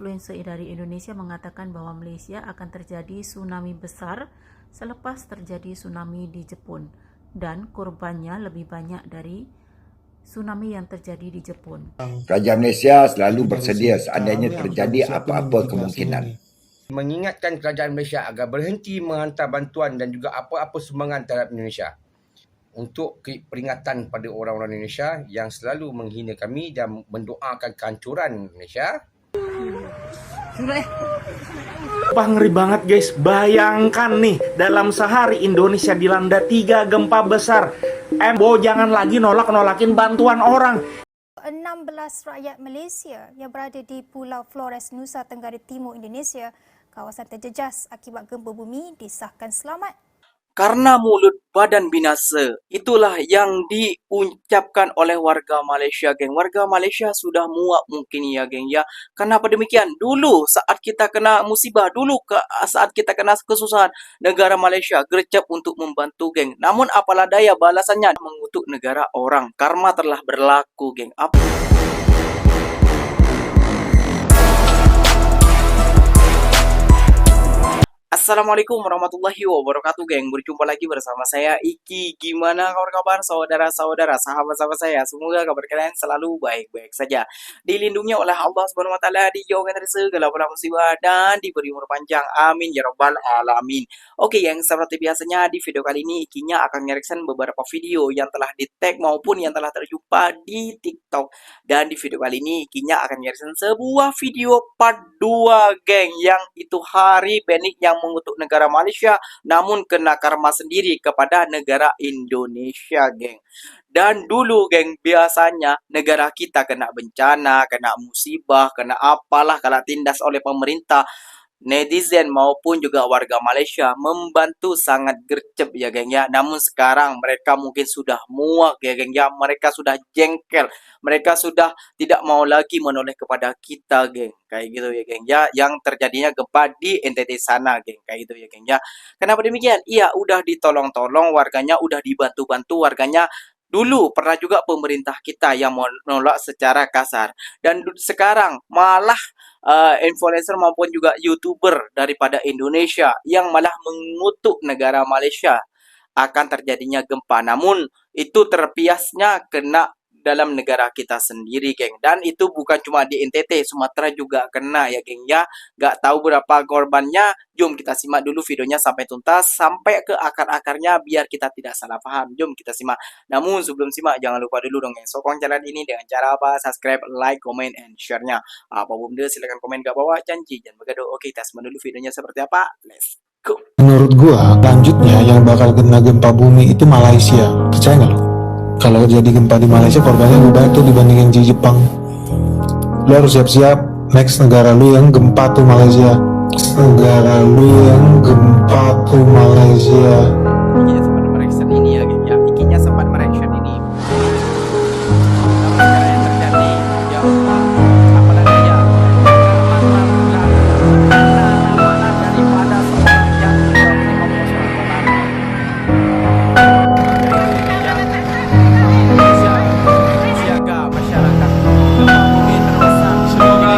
Influencer dari Indonesia mengatakan bahwa Malaysia akan terjadi tsunami besar selepas terjadi tsunami di Jepun dan korbannya lebih banyak dari tsunami yang terjadi di Jepun. Kerajaan Malaysia selalu bersedia seandainya terjadi apa-apa kemungkinan. Mengingatkan kerajaan Malaysia agar berhenti menghantar bantuan dan juga apa-apa sumbangan terhadap Indonesia. Untuk peringatan pada orang-orang Indonesia yang selalu menghina kami dan mendoakan kehancuran Indonesia. Ngeri banget guys, bayangkan nih dalam sehari Indonesia dilanda 3 gempa besar. Jangan lagi nolak-nolakin bantuan orang. 16 rakyat Malaysia yang berada di Pulau Flores, Nusa Tenggara Timur, Indonesia, kawasan terjejas akibat gempa bumi disahkan selamat. Karena mulut badan binasa, itulah yang diucapkan oleh warga Malaysia, geng. Warga Malaysia sudah muak mungkin ya, geng, ya. Kenapa demikian? Dulu saat kita kena musibah, saat kita kena kesusahan, negara Malaysia gercep untuk membantu, geng. Namun apalah daya, balasannya mengutuk negara orang. Karma telah berlaku, geng. Assalamualaikum warahmatullahi wabarakatuh, geng. Berjumpa lagi bersama saya Iki. Gimana kabar saudara-saudara, sahabat-sahabat saya? Semoga kabar kalian selalu baik-baik saja, dilindungi oleh Allah Subhanahu wa taala, dijauhkan dari segala bala musibah dan diberi umur panjang. Amin ya rabbal alamin. Oke, yang seperti biasanya di video kali ini Ikinya akan mereaction beberapa video yang telah di-tag maupun yang telah terjumpa di TikTok. Dan di video kali ini Ikinya akan mereaction sebuah video part 2, geng, yang itu hari Benik yang mengutuk negara Malaysia namun kena karma sendiri kepada negara Indonesia, geng. Dan dulu, geng, biasanya negara kita kena bencana, kena musibah, kena apalah kalau tindas oleh pemerintah, netizen maupun juga warga Malaysia membantu sangat gercep ya, geng, ya. Namun sekarang mereka mungkin sudah muak ya, geng, ya. Mereka sudah jengkel, mereka sudah tidak mau lagi menoleh kepada kita, geng, kayak gitu ya, geng, ya. Yang terjadinya gempa di NTT sana, geng, kayak gitu ya, geng, ya. Kenapa demikian? Iya, udah ditolong-tolong warganya, udah dibantu-bantu warganya. Dulu pernah juga pemerintah kita yang menolak secara kasar, dan sekarang malah influencer maupun juga YouTuber daripada Indonesia yang malah mengutuk negara Malaysia akan terjadinya gempa. Namun itu terpiasnya kena dalam negara kita sendiri, geng. Dan itu bukan cuma di NTT, Sumatera juga kena ya, geng, ya. Gak tahu berapa korbannya. Jom kita simak dulu videonya sampai tuntas, sampai ke akar-akarnya biar kita tidak salah paham. Jom kita simak. Namun sebelum simak jangan lupa dulu dong, geng, sokong channel ini dengan cara apa? Subscribe, like, comment, and share-nya. Apa bunda silahkan komen ke bawah, janji jangan begaduh. Oke, kita simak dulu videonya seperti apa. Let's go. Menurut gua, selanjutnya yang bakal kena gempa bumi itu Malaysia. Percaya nggak lo? Kalau jadi gempa di Malaysia, korbannya lebih banyak tuh dibandingin di Jepang. Lo harus siap-siap, next negara lu yang gempa tuh Malaysia. Negara lu yang gempa tuh Malaysia. Ikinya sempat mereaction ini ya, geng, ya. Ikinya sempat mereaction ini. Apa yang terjadi? Ya Allah, apalah daya. Daripada seorang yang Allah SWT. Siaga masyarakat. Gempa bumi terbesar. Semoga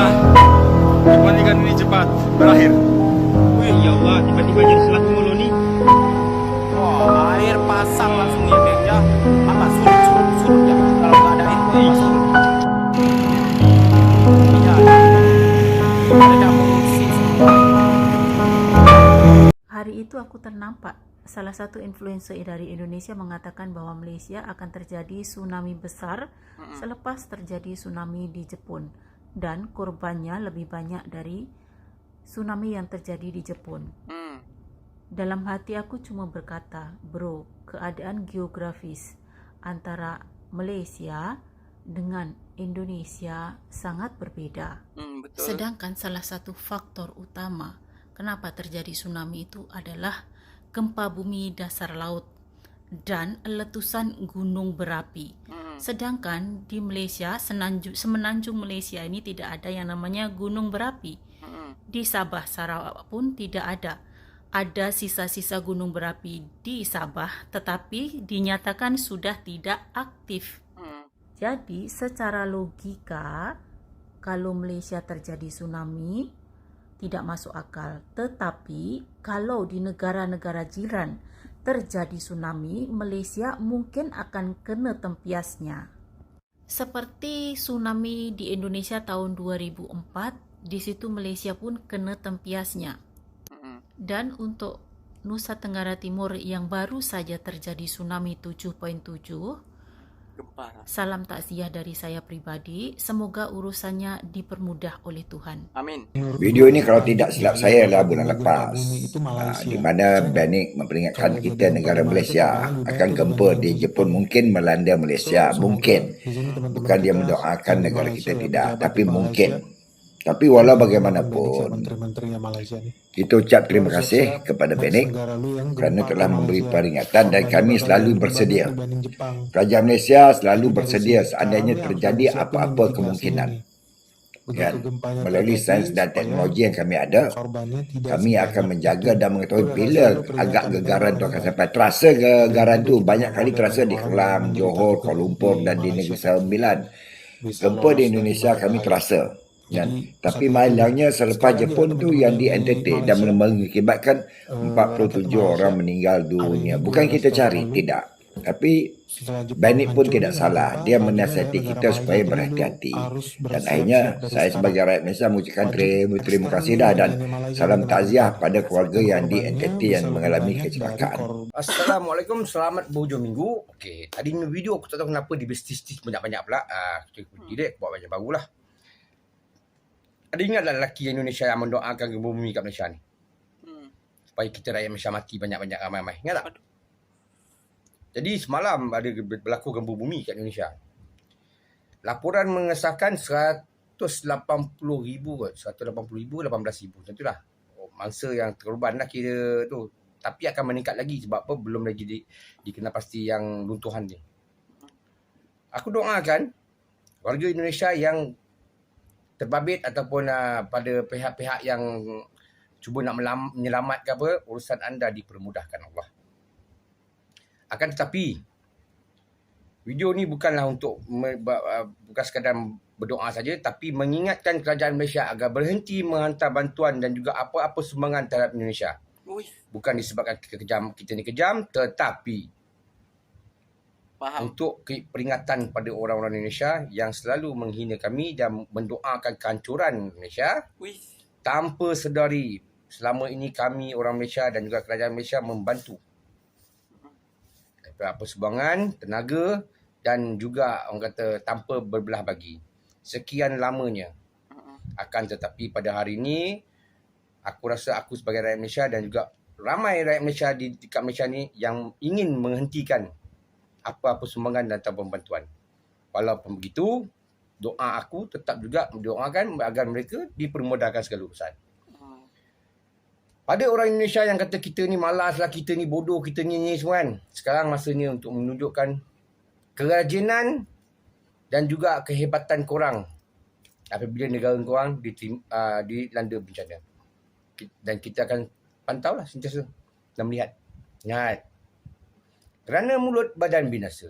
kepanikan ini cepat berakhir. Wih, ya Allah, tiba-tiba jadi selat mulu nih. Wah, air pasang langsung ya, geng, ya. Apa surut ya. Kalau nggak ada air apa surut. Iya. Mereka mengungsi semua. Hari itu aku ternampak salah satu influencer dari Indonesia mengatakan bahwa Malaysia akan terjadi tsunami besar selepas terjadi tsunami di Jepun dan korbannya lebih banyak dari tsunami yang terjadi di Jepun. Dalam hati aku cuma berkata, bro, keadaan geografis antara Malaysia dengan Indonesia sangat berbeda. Betul. Sedangkan salah satu faktor utama kenapa terjadi tsunami itu adalah gempa bumi dasar laut dan letusan gunung berapi. Sedangkan di Malaysia, semenanjung Malaysia ini tidak ada yang namanya gunung berapi. Di Sabah, Sarawak pun tidak ada. Ada sisa-sisa gunung berapi di Sabah, tetapi dinyatakan sudah tidak aktif. Jadi secara logika kalau Malaysia terjadi tsunami, tidak masuk akal. Tetapi kalau di negara-negara jiran terjadi tsunami, Malaysia mungkin akan kena tempiasnya. Seperti tsunami di Indonesia tahun 2004, di situ Malaysia pun kena tempiasnya. Dan untuk Nusa Tenggara Timur yang baru saja terjadi tsunami 7.7, salam takziah dari saya pribadi. Semoga urusannya dipermudah oleh Tuhan. Amin. Video ini kalau tidak silap saya adalah bulan lepas, di mana Banik memperingatkan kita negara Malaysia akan gempa di Jepun mungkin melanda Malaysia. Mungkin. Bukan dia mendoakan negara kita tidak, tapi mungkin. Tapi walau bagaimanapun, kita ucap terima kasih kepada Banik kerana telah memberi peringatan dan kami selalu bersedia. Kerajaan Malaysia selalu bersedia seandainya terjadi apa-apa kemungkinan. Melalui sains dan teknologi yang kami ada, kami akan menjaga dan mengetahui bila agak gegaran itu akan sampai. Terasa gegaran itu banyak kali terasa di Kelang, Johor, Kuala Lumpur dan di Negeri Sembilan. Gempa di Indonesia kami terasa. Tapi malangnya selepas Jepun tu yang di NTT dan mengakibatkan 47 orang meninggal dunia. Bukan kita cari, tidak. Tapi Banik pun tidak salah. Dia menasihati kita supaya berhati-hati. Dan akhirnya saya sebagai rakyat Malaysia mengucapkan terima kasih dah dan salam takziah pada keluarga yang di NTT yang mengalami kecelakaan. Assalamualaikum, selamat berhujung minggu. Okey, tadi ni video aku tak tahu kenapa di bistis banyak-banyak pula. Kita puji dia buat banyak barulah. Ada ingatlah lelaki Indonesia yang mendoakan gempa bumi kat Malaysia ni? Supaya kita rakyat Malaysia mati banyak-banyak ramai-ramai. Ingat tak? Jadi semalam ada berlaku gempa bumi kat Indonesia. Laporan mengesahkan 180,000 kot. 180,000, 18,000. Macam tu lah. Mangsa yang terkorban lah kira tu. Tapi akan meningkat lagi sebab apa? Belum lagi dikenal pasti yang runtuhan ni. Aku doakan warga Indonesia yang terbabit ataupun pada pihak-pihak yang cuba nak menyelamat ke apa, urusan anda dipermudahkan Allah. Akan tetapi video ni bukanlah untuk bukan sekadar berdoa saja, tapi mengingatkan kerajaan Malaysia agar berhenti menghantar bantuan dan juga apa-apa sumbangan terhadap Indonesia. Bukan disebabkan kita ni kejam, tetapi untuk peringatan pada orang-orang Indonesia yang selalu menghina kami dan mendoakan kehancuran Malaysia tanpa sedari selama ini kami orang Malaysia dan juga kerajaan Malaysia membantu apa sumbangan, tenaga dan juga orang kata tanpa berbelah bagi. Sekian lamanya. Akan tetapi pada hari ini aku rasa aku sebagai rakyat Malaysia dan juga ramai rakyat Malaysia dekat Malaysia ni yang ingin menghentikan apa-apa sumbangan dan ataupun bantuan. Walaupun begitu, doa aku tetap juga mendoakan agar mereka dipermudahkan segala urusan. Pada orang Indonesia yang kata kita ni malas lah, kita ni bodoh, kita ni semua kan. Sekarang masanya untuk menunjukkan kerajinan dan juga kehebatan korang apabila negara korang dilanda bencana. Dan kita akan pantau lah sentiasa dan melihat. Ingat, kerana mulut badan binasa.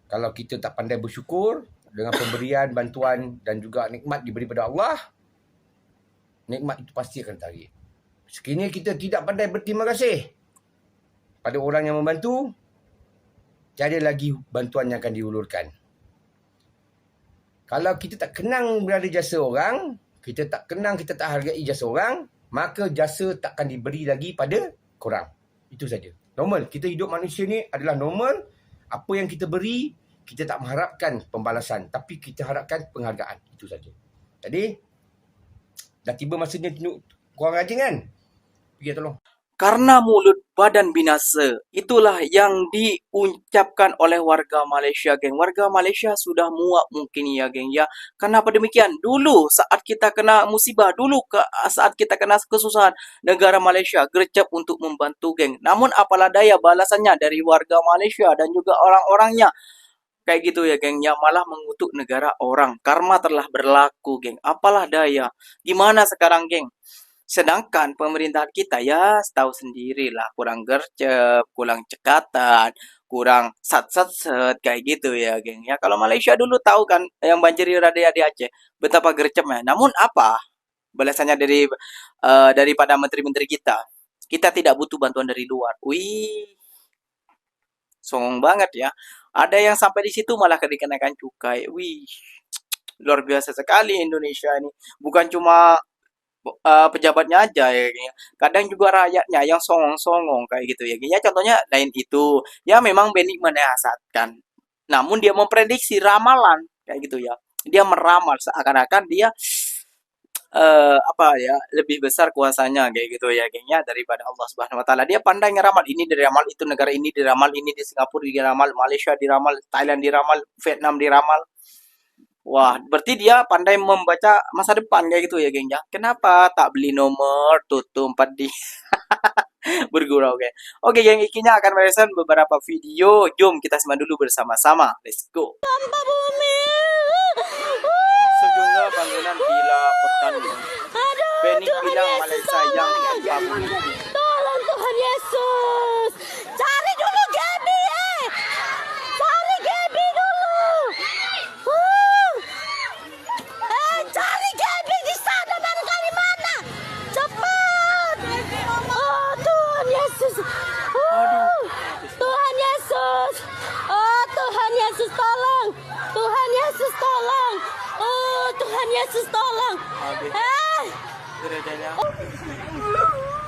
Kalau kita tak pandai bersyukur dengan pemberian, bantuan dan juga nikmat diberi pada Allah, nikmat itu pasti akan tarik. Sekiranya kita tidak pandai berterima kasih pada orang yang membantu, tiada lagi bantuan yang akan diulurkan. Kalau kita tak kenang berada jasa orang, kita tak kenang, kita tak hargai jasa orang, maka jasa tak akan diberi lagi pada korang. Itu saja. Normal. Kita hidup manusia ni adalah normal. Apa yang kita beri, kita tak mengharapkan pembalasan. Tapi kita harapkan penghargaan. Itu saja. Jadi, dah tiba masanya korang rajin kan? Pergi tolong. Karena mulut badan binasa, itulah yang diucapkan oleh warga Malaysia, geng. Warga Malaysia sudah muak mungkin ya, geng. Ya, kenapa demikian? Dulu saat kita kena musibah, saat kita kena kesusahan, negara Malaysia gercep untuk membantu, geng. Namun apalah daya balasannya dari warga Malaysia dan juga orang-orangnya. Kayak gitu ya, geng. Yang malah mengutuk negara orang. Karma telah berlaku, geng. Apalah daya. Gimana sekarang, geng? Sedangkan pemerintahan kita ya tahu sendirilah, kurang gercep, kurang cekatan, kurang sat kayak gitu ya, geng. Ya kalau Malaysia dulu tahu kan yang banjir rada di Aceh betapa gercepnya. Namun apa balasannya daripada menteri-menteri kita? Kita tidak butuh bantuan dari luar. Wih, songong banget ya. Ada yang sampai di situ malah dikenakan cukai. Wih, luar biasa sekali Indonesia ini. Bukan cuma pejabatnya aja ya, geng, ya. Kadang juga rakyatnya yang songong-songong kayak gitu ya, geng, ya. Contohnya lain itu, ya memang Benny menasihatkan, namun dia memprediksi ramalan kayak gitu ya. Dia meramal seakan-akan dia apa ya, lebih besar kuasanya kayak gitu ya, geng, ya, daripada Allah Subhanahu wa taala. Dia pandai ngeramal, ini diramal, itu negara ini diramal, ini di Singapura diramal, Malaysia diramal, Thailand diramal, Vietnam diramal. Wah, berarti dia pandai membaca masa depan kayak gitu ya, geng, ya. Kenapa tak beli nomor tutup 4 di bergurau, oke. Oke, geng, ikinya akan meresan beberapa video. Jom kita simak dulu bersama-sama. Let's go. Sejumlah bangunan villa pertanian. Benny bilang Malaysia yang gempa bumi. Tolong Tuhan Yesus. Cari dulu Gaby, cari Gaby dulu. Cari Gaby di sana, barangkali mana. Cepat. Oh Tuhan Yesus. Tuhan Yesus. Oh Tuhan Yesus tolong. Tuhan Yesus tolong. Oh Tuhan Yesus tolong.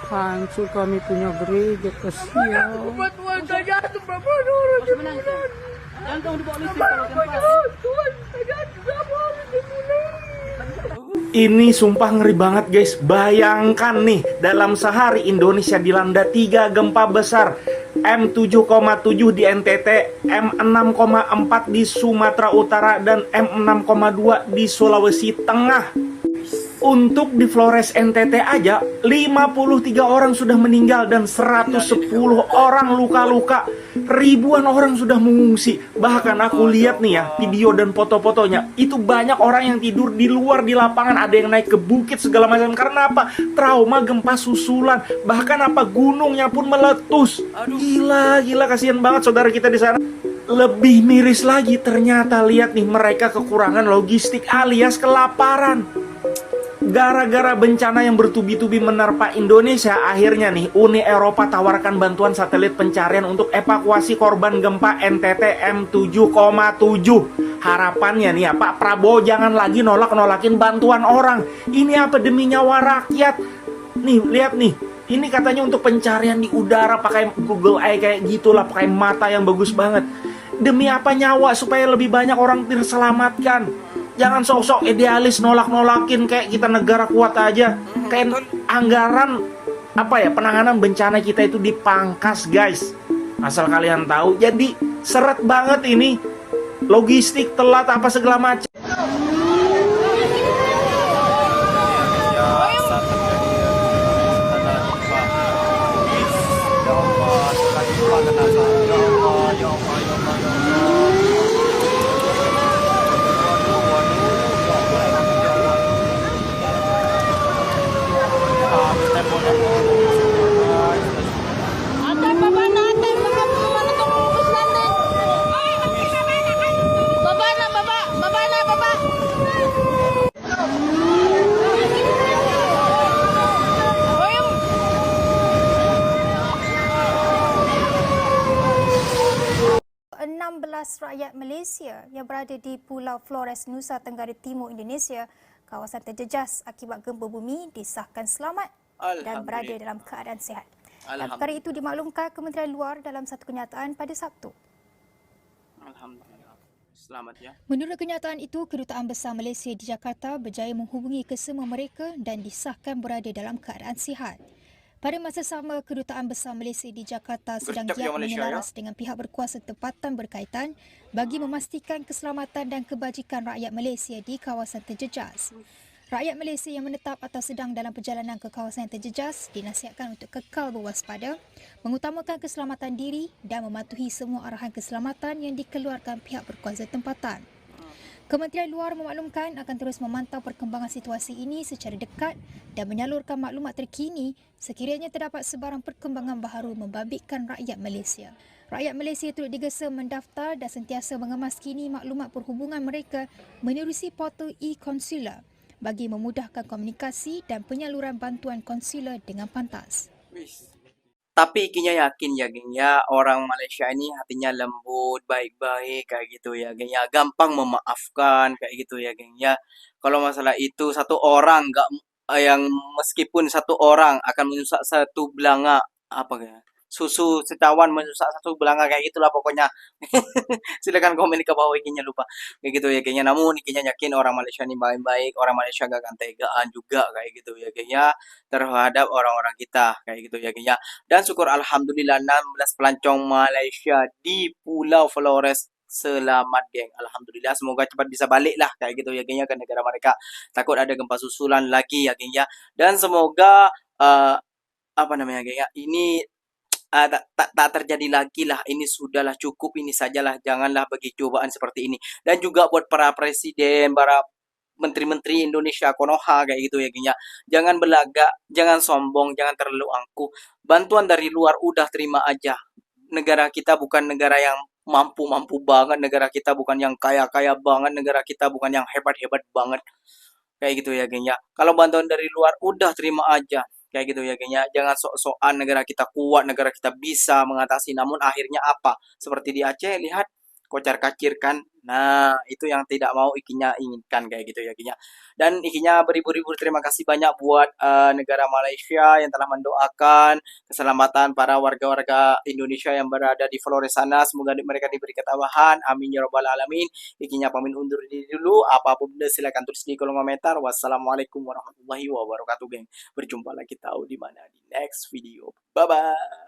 Hancur kami punya gereja, kesian. Ini sumpah ngeri banget guys. Bayangkan nih, dalam sehari Indonesia dilanda 3 gempa besar. M7,7 di NTT, M6,4 di Sumatera Utara, dan M6,2 di Sulawesi Tengah. Untuk di Flores NTT aja 53 orang sudah meninggal dan 110 orang luka-luka. Ribuan orang sudah mengungsi. Bahkan aku lihat nih ya video dan foto-fotonya, itu banyak orang yang tidur di luar di lapangan, ada yang naik ke bukit segala macam. Karena apa? Trauma gempa susulan. Bahkan apa, gunungnya pun meletus. Gila kasihan banget saudara kita di sana. Lebih miris lagi, ternyata lihat nih, mereka kekurangan logistik alias kelaparan. Gara-gara bencana yang bertubi-tubi menerpa Indonesia, akhirnya nih Uni Eropa tawarkan bantuan satelit pencarian untuk evakuasi korban gempa NTT M7,7. Harapannya nih ya, Pak Prabowo jangan lagi nolak-nolakin bantuan orang. Ini apa, demi nyawa rakyat. Nih, lihat nih. Ini katanya untuk pencarian di udara pakai Google Eye kayak gitulah, pakai mata yang bagus banget. Demi apa, nyawa, supaya lebih banyak orang terselamatkan. Jangan sok-sok idealis nolak-nolakin kayak kita negara kuat aja. Kayak anggaran apa ya, penanganan bencana kita itu dipangkas, guys. Asal kalian tahu. Jadi seret banget ini. Logistik telat apa segala macam. Rakyat Malaysia yang berada di Pulau Flores, Nusa Tenggara Timur, Indonesia, kawasan terjejas akibat gempa bumi disahkan selamat dan berada dalam keadaan sihat. Dan perkara itu dimaklumkan Kementerian Luar dalam satu kenyataan pada Sabtu. Alhamdulillah. Selamat ya. Menurut kenyataan itu, Kedutaan Besar Malaysia di Jakarta berjaya menghubungi kesemua mereka dan disahkan berada dalam keadaan sihat. Pada masa sama, Kedutaan Besar Malaysia di Jakarta sedang giat menyelaras dengan pihak berkuasa tempatan berkaitan bagi memastikan keselamatan dan kebajikan rakyat Malaysia di kawasan terjejas. Rakyat Malaysia yang menetap atau sedang dalam perjalanan ke kawasan terjejas dinasihatkan untuk kekal berwaspada, mengutamakan keselamatan diri dan mematuhi semua arahan keselamatan yang dikeluarkan pihak berkuasa tempatan. Kementerian Luar memaklumkan akan terus memantau perkembangan situasi ini secara dekat dan menyalurkan maklumat terkini sekiranya terdapat sebarang perkembangan baharu membabitkan rakyat Malaysia. Rakyat Malaysia turut digesa mendaftar dan sentiasa mengemaskini maklumat perhubungan mereka menerusi portal e-consular bagi memudahkan komunikasi dan penyaluran bantuan konsular dengan pantas. Tapi Ikinya yakin ya geng ya, orang Malaysia ini hatinya lembut, baik-baik kayak gitu ya geng ya, gampang memaafkan kayak gitu ya geng ya. Kalau masalah itu satu orang nggak yang meskipun satu orang akan menyusak satu belanga apa ya, susu secawan menyusak satu belanga kayak gitulah pokoknya. Silakan komen di bawah Ikinya lupa kayak gitu ya geng ya. Namun Ikinya yakin orang Malaysia ini baik-baik, orang Malaysia gak akan tegaan juga kayak gitu ya geng ya terhadap orang-orang kita kayak gitu ya geng ya. Dan syukur alhamdulillah 16 pelancong Malaysia di Pulau Flores selamat geng. Alhamdulillah semoga cepat bisa balik lah kayak gitu ya geng ya ke negara mereka. Takut ada gempa susulan lagi ya geng ya. Dan semoga apa namanya geng ya, ini tak terjadi lagi lah, ini sudahlah cukup, ini sajalah, janganlah bagi cobaan seperti ini. Dan juga buat para presiden, para menteri-menteri Indonesia Konoha kayak gitu ya geng ya, jangan belagak, jangan sombong, jangan terlalu angkuh. Bantuan dari luar udah terima aja. Negara kita bukan negara yang mampu-mampu banget, negara kita bukan yang kaya-kaya banget, negara kita bukan yang hebat-hebat banget kayak gitu ya geng ya. Kalau bantuan dari luar udah terima aja kayak gitu ya geng ya. Jangan sok-sokan negara kita kuat, negara kita bisa mengatasi, namun akhirnya apa, seperti di Aceh lihat kocar kacir kan. Nah itu yang tidak mau Ikinya inginkan kayak gitu ya geng ya. Dan Ikinya beribu-ribu terima kasih banyak buat negara Malaysia yang telah mendoakan keselamatan para warga-warga Indonesia yang berada di Flores sana. Semoga mereka diberi ketabahan, amin ya robbal alamin. Ikinya pamit undur diri dulu. Apa-apa benda silakan tulis di kolom komentar. Wassalamualaikum warahmatullahi wabarakatuh, geng. Berjumpa lagi tahu di mana di next video. Bye bye.